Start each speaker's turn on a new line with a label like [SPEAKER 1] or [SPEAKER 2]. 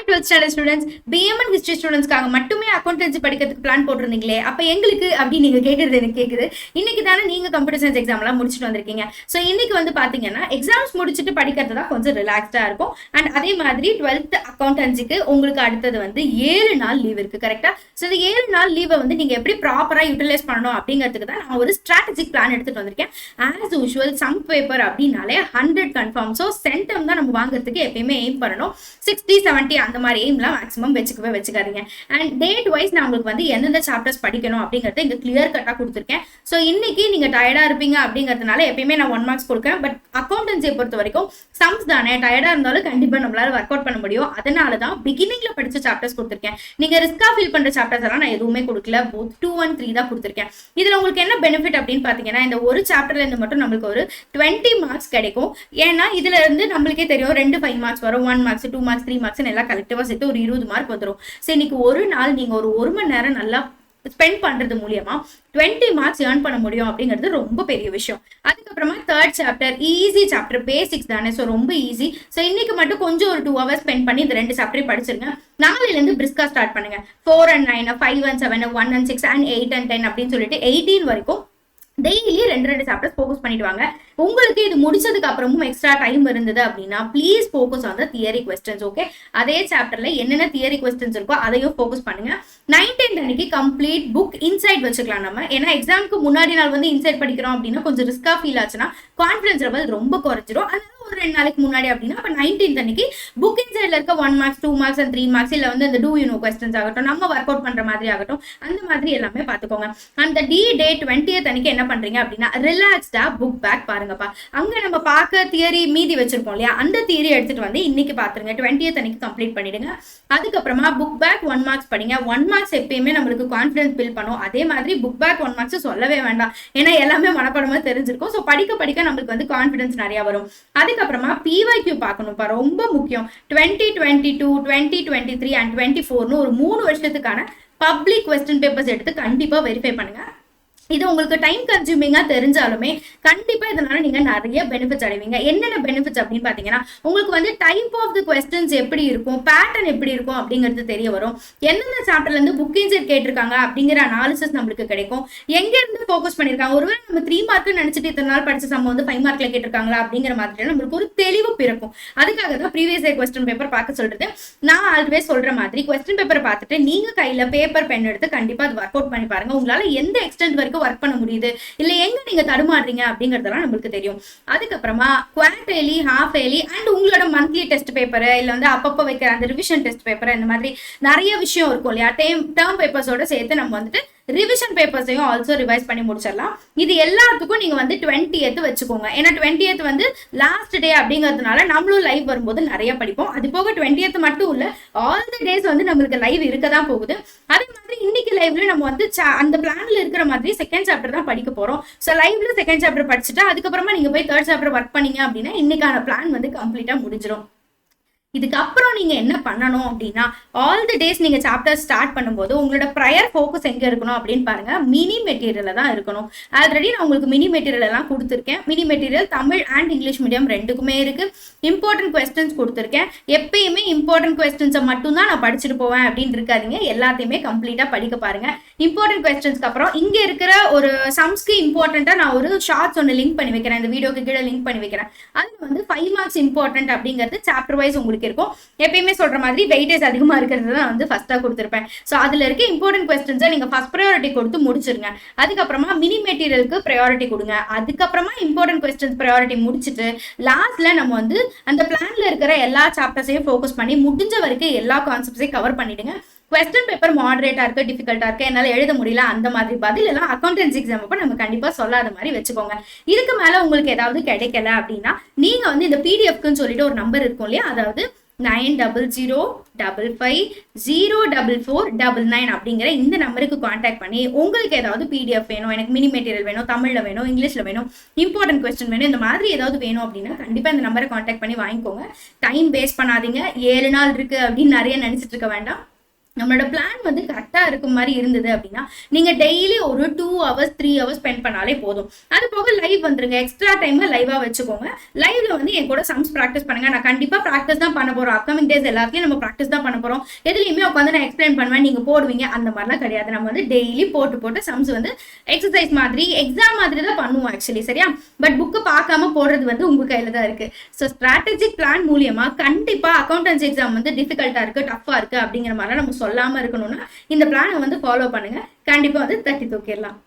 [SPEAKER 1] 12th standard students, BM and history ஸ்டூடெண்ட்ஸ்க்காக மட்டுமே accountancy படிக்கிறதுக்கு பிளான் போட்டிருந்தீங்களே, அப்ப எங்களுக்கு அப்படின்னு நீங்க கேட்கறது எனக்கு கேக்குது. இன்னைக்கு தானே நீங்க கம்ப்யூட்டர் சயின்ஸ் எக்ஸாம் எல்லாம் முடிச்சுட்டு வந்திருக்கீங்க. ஸோ இன்னைக்கு வந்து பாத்தீங்கன்னா எக்ஸாம்ஸ் முடிச்சுட்டு படிக்கிறது தான் கொஞ்சம் ரிலாக்ஸ்டா இருக்கும். அண்ட் அதே மாதிரி 12th அக்கௌண்டன்சிக்கு உங்களுக்கு அடுத்தது வந்து 7 நாள் லீவ் இருக்கு, கரெக்டா? ஸோ இந்த 7 நாள் லீவை வந்து நீங்க எப்படி ப்ராப்பரா யூட்டிலைஸ் பண்ணணும் அப்படிங்கிறதுக்கு தான் நான் ஒரு ஸ்ட்ராட்டஜிக் பிளான் எடுத்துட்டு வந்திருக்கேன். ஆஸ் யூஷுவல் சம் பேப்பர் அப்படின்னாலே 100 கன்ஃபார்ம். ஸோ சென்டம் தான் நம்ம வாங்குறதுக்கு எப்பயுமே எய்ம் பண்ணணும். 60, 70 அந்த மாதிரி எய்ம்லாம் மேக்ஸிமம் வச்சுக்காதீங்க. அண்ட் டேட் வைஸ் நான் உங்களுக்கு வந்து எந்தெந்த சாப்டர்ஸ் படிக்கணும் அப்படிங்கறத இங்க கிளியர் கட்டா கொடுத்துருக்கேன். ஸோ இன்னைக்கு நீங்க டயர்டா இருப்பீங்க அப்படிங்கிறதுனால எப்பயுமே நான் 1 மார்க்ஸ் கொடுக்கேன். பட் அக்கௌண்டன்சியை பொறுத்த வரைக்கும் சம்ஸ் தானே, டயர்டா இருந்தாலும் கண்டிப்பா நம்மளால ஒர்க் அவுட் பண்ண முடியும். அதனால தான் பிகினிங்ல படிச்ச சாப்டர்ஸ் கொடுத்துருக்கேன். நீங்க ரிஸ்கா ஃபீல் பண்ற சாப்டர்ஸ் எல்லாம் நான் எதுவுமே கொடுக்கல. போத் 2 and 3 தான் கொடுத்துருக்கேன். இதுல உங்களுக்கு என்ன பெனிஃபிட் அப்படின்னு பாத்தீங்கன்னா, இந்த ஒரு சாப்டர்ல இருந்து மட்டும் நம்மளுக்கு ஒரு 20 மார்க்ஸ் கிடைக்கும். ஏன்னா இதுல இருந்து நம்மளுக்கே தெரியும் 2 5 மார்க்ஸ் வரும், 1 மார்க்ஸ், 2 மார்க்ஸ், 3 மார்க்ஸ் எல்லாம் கலெக்டிவா சேர்த்து ஒரு 20 மார்க் வந்துடும். சரி, இன்னைக்கு ஒரு நாள் நீங்க ஒரு 1 மணி நேரம் நல்லா ஸ்பெண்ட் பண்றது மூலியமா 20 மார்க்ஸ் ஏர்ன் பண்ண முடியும் அப்படிங்கிறது ரொம்ப பெரிய விஷயம். அதுக்கப்புறமா 3rd chapter easy chapter, basics தானே, ஸோ ரொம்ப ஈஸி. ஸோ இன்னைக்கு மட்டும் கொஞ்சம் ஒரு 2 hours ஸ்பெண்ட் பண்ணி இந்த 2 சாப்டரையும் படிச்சிருங்க. நாளையில இருந்து பிரிஸ்கா ஸ்டார்ட் பண்ணுங்க. 4 and 9, 5 and 7, 1 and 6 and 8 and 10 அப்படின்னு சொல்லிட்டு 18 வரைக்கும் டெய்லி 2 சாப்டர்ஸ் ஃபோக்கஸ் பண்ணிட்டு வாங்க. உங்களுக்கு இது முடிச்சதுக்கு அப்புறமும் எக்ஸ்ட்ரா டைம் இருந்தது அப்படின்னா please focus on the theory questions. Okay, அதே சாப்டர்ல என்னென்ன தியரி கொஸ்டின்ஸ் இருக்கோ அதையும் ஃபோக்கஸ் பண்ணுங்க. 19th அன்னைக்கு கம்ப்ளீட் புக் இன்சைட் வச்சுக்கலாம் நம்ம. ஏன்னா எக்ஸாமுக்கு முன்னாடி நாள் வந்து இன்சைட் படிக்கிறோம் அப்படின்னா கொஞ்சம் ரிஸ்கா ஃபீல் ஆச்சுன்னா கான்ஃபிடன்ஸ் லெவல் ரொம்ப குறைச்சிரும். அதனால ஒரு 2 நாளைக்கு முன்னாடி அப்படின்னா அப்ப 19th அன்னைக்கு புக் இன்சைட்ல இருக்க 1 மார்க்ஸ், 2 மார்க்ஸ் and 3 மார்க்ஸ் இல்ல வந்து இந்த டூ யூ நோ கொஸ்டின்ஸ் ஆகட்டும், நம்ம ஒர்க் அவுட் பண்ற மாதிரி ஆகட்டும், அந்த மாதிரி எல்லாமே பாத்துக்கோங்க. அந்த டே 20th அன்னைக்கு என்ன பண்றீங்க அப்படின்னா ரிலாக்ஸ்டா புக் பேக் பாருங்கப்பா. அங்க நம்ம பார்க்க தியரி மீதி வச்சிருப்போம் இல்லையா, அந்த தியரி எடுத்துட்டு வந்து இன்னைக்கு பாத்துருங்க. 20th அன்னைக்கு கம்ப்ளீட் பண்ணிடுங்க. அதுக்கப்புறமா புக் பேக் 1 மார்க்ஸ் படிங்க. 1 மார்க்ஸ் எப்பயுமே நம்மளுக்கு கான்ஃபிடன்ஸ் பில்ட் பண்ணும். அதே மாதிரி புக் பேக் 1 மார்க்ஸ் சொல்லவே வேண்டாம், ஏன்னா எல்லாமே மனப்படமா தெரிஞ்சிருக்கும். ஸோ படிக்க நம்மளுக்கு வந்து கான்ஃபிடன்ஸ் நிறைய வரும். அதுக்கப்புறமா பிவைக்யூ பார்க்கணும்ப்பா, ரொம்ப முக்கியம். 2022, 2023 and 24னு ஒரு 3 வருஷத்துக்கான பப்ளிக் கொஸ்டின் பேப்பர்ஸ் எடுத்து கண்டிப்பா வெரிஃபை பண்ணுங்க. இது உங்களுக்கு டைம் கன்சூமிங்கா தெரிஞ்சாலுமே கண்டிப்பா இதனால நீங்க நிறைய பெனிஃபிட்ஸ் அடைவீங்க. என்னென்ன பெனிஃபிட்ஸ் அப்படின்னு பாத்தீங்கன்னா, உங்களுக்கு வந்து டைப் ஆஃப் தி கொஸ்டின்ஸ் எப்படி இருக்கும், பேட்டர்ன் எப்படி இருக்கும் அப்படிங்கிறது தெரிய வரும். எந்தெந்த சாப்டர்ல இருந்து புக் இன்சைட் கேட்டிருக்காங்க அப்படிங்கிற அனாலிசிஸ் நம்மளுக்கு கிடைக்கும். எங்க இருந்து ஃபோக்கஸ் பண்ணிருக்காங்க, ஒருவேளை நம்ம 3 மார்க் நினைச்சிட்டு இத்தனை நாள் படிச்ச சம் வந்து 5 மார்க்ல கேட்டிருக்காங்களா அப்படிங்கிற மாதிரி நம்மளுக்கு ஒரு தெளிவு பிறக்கும். அதுக்காக தான் ப்ரீவியஸ் இயர் கொஸ்டின் பேப்பர் பார்க்க சொல்றது. நான் ஆல்வேஸ் சொல்ற மாதிரி கொஸ்டின் பேப்பர் பார்த்துட்டு நீங்க கையில பேப்பர் பென் எடுத்து கண்டிப்பா அது ஒர்க் அவுட் பண்ணி பாருங்க. உங்களால எந்த எக்ஸ்டென்ட் வரைக்கும் ஒர்க் பண்ண முடியுது, இல்ல எங்க நீங்க தடுமாறுறீங்க அப்படிங்கறதெல்லாம் நம்மளுக்கு தெரியும். அதுக்கப்புறமா குவார்டர்லி, ஹாஃப் இயர்லி அண்ட் உங்களோட மந்த்லி டெஸ்ட் பேப்பர் இல்ல வந்து அப்பப்போ வைக்கிற அந்த ரிவிஷன் டெஸ்ட் பேப்பர், இந்த மாதிரி நிறைய விஷயம் இருக்கும் இல்லையா, டேர்ம் பேப்பர்ஸோட சேர்த்து நம்ம வந்துட்டு ரிவிஷன் பேப்பர்ஸையும் ஆல்சோ ரிவைஸ் பண்ணி முடிச்சிடலாம். இது எல்லாத்துக்கும் நீங்க வந்து 20th வச்சுக்கோங்க. ஏன்னா 20th வந்து லாஸ்ட் டே அப்படிங்கிறதுனால நம்மளும் லைவ் வரும்போது நிறைய படிப்போம். அது போக 20th மட்டும் இல்ல, ஆல் தி டேஸ் வந்து நம்மளுக்கு லைவ் இருக்கதான் போகுது. அதே மாதிரி இன்னைக்கு லைவ்ல நம்ம வந்து அந்த பிளான்ல இருக்கிற மாதிரி செகண்ட் சாப்டர் தான் படிக்க போறோம். ஸோ லைவ்ல செகண்ட் சாப்டர் படிச்சுட்டு அதுக்கப்புறமா நீங்க போய் 3rd சாப்டர் ஒர்க் பண்ணீங்க அப்படின்னா இன்னைக்கான பிளான் வந்து கம்ப்ளீட்டா முடிஞ்சிடும். இதுக்கப்புறம் நீங்க என்ன பண்ணணும் அப்படின்னா, ஆல் தி டேஸ் நீங்க சாப்டர் ஸ்டார்ட் பண்ணும்போது உங்களோட ப்ரையர் ஃபோக்கஸ் எங்க இருக்கணும் அப்படின்னு பாருங்க, மினி மெட்டீரியல்ல தான் இருக்கணும். ஆல்ரெடி நான் உங்களுக்கு மினி மெட்டீரியல் எல்லாம் கொடுத்துருக்கேன். Mini material Tamil and English medium ரெண்டுக்குமே இருக்கு. இம்பார்ட்டன்ட் கொஸ்டின்ஸ் கொடுத்துருக்கேன். எப்பயுமே இம்பார்ட்டன்ட் கொஸ்டின்ஸை மட்டும் தான் நான் படிச்சுட்டு போவேன் அப்படின்னு இருக்காதீங்க, எல்லாத்தையுமே கம்ப்ளீட்டா படிக்க பாருங்க. இம்பார்ட்டன்ட் கொஸ்டின்ஸ்க்கு அப்புறம் இங்க இருக்கிற ஒரு சம்ஸ்க்கு இம்பார்ட்டன்ட்டா நான் ஒரு ஷார்ட்ஸ் ஒன்று லிங்க் பண்ணி வைக்கிறேன், இந்த வீடியோக்கு கீழே லிங்க் பண்ணி வைக்கிறேன். அது வந்து 5 மார்க்ஸ் இம்பார்ட்டன்ட் அப்படிங்கிறது சாப்டர் வைஸ் உங்களுக்கு இருக்கும். எப்பயுமே சொல்ற மாதிரி வெயிட்டேஜ் அதிகமா இருக்கிறது தான் வந்து ஃபர்ஸ்டா கொடுத்துருப்பேன். ஸோ அதுல இருக்க இம்பார்ட்டன்ட் கொஸ்டின்ஸை நீங்க ஃபர்ஸ்ட் ப்ரையாரிட்டி கொடுத்து முடிச்சிருங்க. அதுக்கப்புறமா மினி மெட்டீரியலுக்கு ப்ரையாரிட்டி கொடுங்க. அதுக்கப்புறமா இம்பார்ட்டன்ட் கொஸ்டின்ஸ் ப்ரையாரிட்டி முடிச்சுட்டு லாஸ்ட்ல நம்ம வந்து அந்த பிளான்ல இருக்கிற எல்லா சாப்டர்ஸையும் ஃபோக்கஸ் பண்ணி முடிஞ்ச வரைக்கும் எல்லா கான்செப்ட்ஸையும் கவர் பண்ணிடுங்க. கொஸ்டின் பேப்பர் மாடரேட்டா இருக்கு, டிஃபிகல்ட்டா இருக்கு, என்னால எழுத முடியல, அந்த மாதிரி பதில் எல்லாம் அக்கௌண்டன்சி எக்ஸாம் அப்ப நம்ம கண்டிப்பா சொல்லாத மாதிரி வச்சுக்கோங்க. இதுக்கு மேல உங்களுக்கு ஏதாவது கிடைக்கல அப்படின்னா நீங்க வந்து இந்த பிடிஎஃப்க்குன்னு சொல்லிட்டு ஒரு நம்பர் இருக்கும் இல்லையா, அதாவது 9005504499 அப்படிங்கிற இந்த நம்பருக்கு கான்டாக்ட் பண்ணி உங்களுக்கு ஏதாவது பிடிஎஃப் வேணும், எனக்கு மினி மெட்டீரியல் வேணும், தமிழ்ல வேணும், இங்கிலீஷ்ல வேணும், இம்பார்ட்டன்ட் கொஸ்டின் வேணும், இந்த மாதிரி ஏதாவது வேணும் அப்படின்னா கண்டிப்பா இந்த நம்பரை கான்டாக்ட் பண்ணி வாங்கிக்கோங்க. டைம் வேஸ்ட் பண்ணாதீங்க. 7 நாள் இருக்கு அப்படின்னு நிறைய நினைச்சிட்டு இருக்க வேண்டாம். நம்மளோட பிளான் வந்து கரெக்டாக இருக்க மாதிரி இருந்தது அப்படின்னா நீங்கள் டெய்லி ஒரு 2 hours 3 hours ஸ்பெண்ட் பண்ணாலே போதும். அது போக லைவ் வந்துருங்க, எக்ஸ்ட்ரா டைம்ல லைவாக வச்சுக்கோங்க. லைவ்ல வந்து என் கூட சம்ஸ் ப்ராக்டிஸ் பண்ணுங்க. நான் கண்டிப்பாக ப்ராக்டிஸ் தான் பண்ண போகிறோம். அப்கமிங் டேஸ் எல்லாத்தையும் நம்ம ப்ராக்டிஸ் தான் பண்ண போகிறோம். எதுலையுமே உட்காந்து நான் எக்ஸ்பிளைன் பண்ணுவேன், நீங்கள் போடுவீங்க, அந்த மாதிரிலாம் கிடையாது. நம்ம வந்து டெய்லி போட்டு சம்ஸ் வந்து எக்ஸசைஸ் மாதிரி எக்ஸாம் மாதிரி தான் பண்ணுவோம் ஆக்சுவலி, சரியா? பட் புக்கு பார்க்காம போடுறது வந்து உங்க கையில தான் இருக்கு. ஸோ ஸ்ட்ராட்டஜிக் பிளான் மூலியமா கண்டிப்பாக அக்கௌண்டன்சி எக்ஸாம் வந்து டிஃபிகல்ட்டாக இருக்கு, டஃப்பாக இருக்கு அப்படிங்கிற மாதிரி நம்ம சொல்லாம இருக்கணும்னா இந்த பிளானை வந்து ஃபாலோ பண்ணுங்க. கண்டிப்பா வந்து தட்டி தூக்கிடலாம்.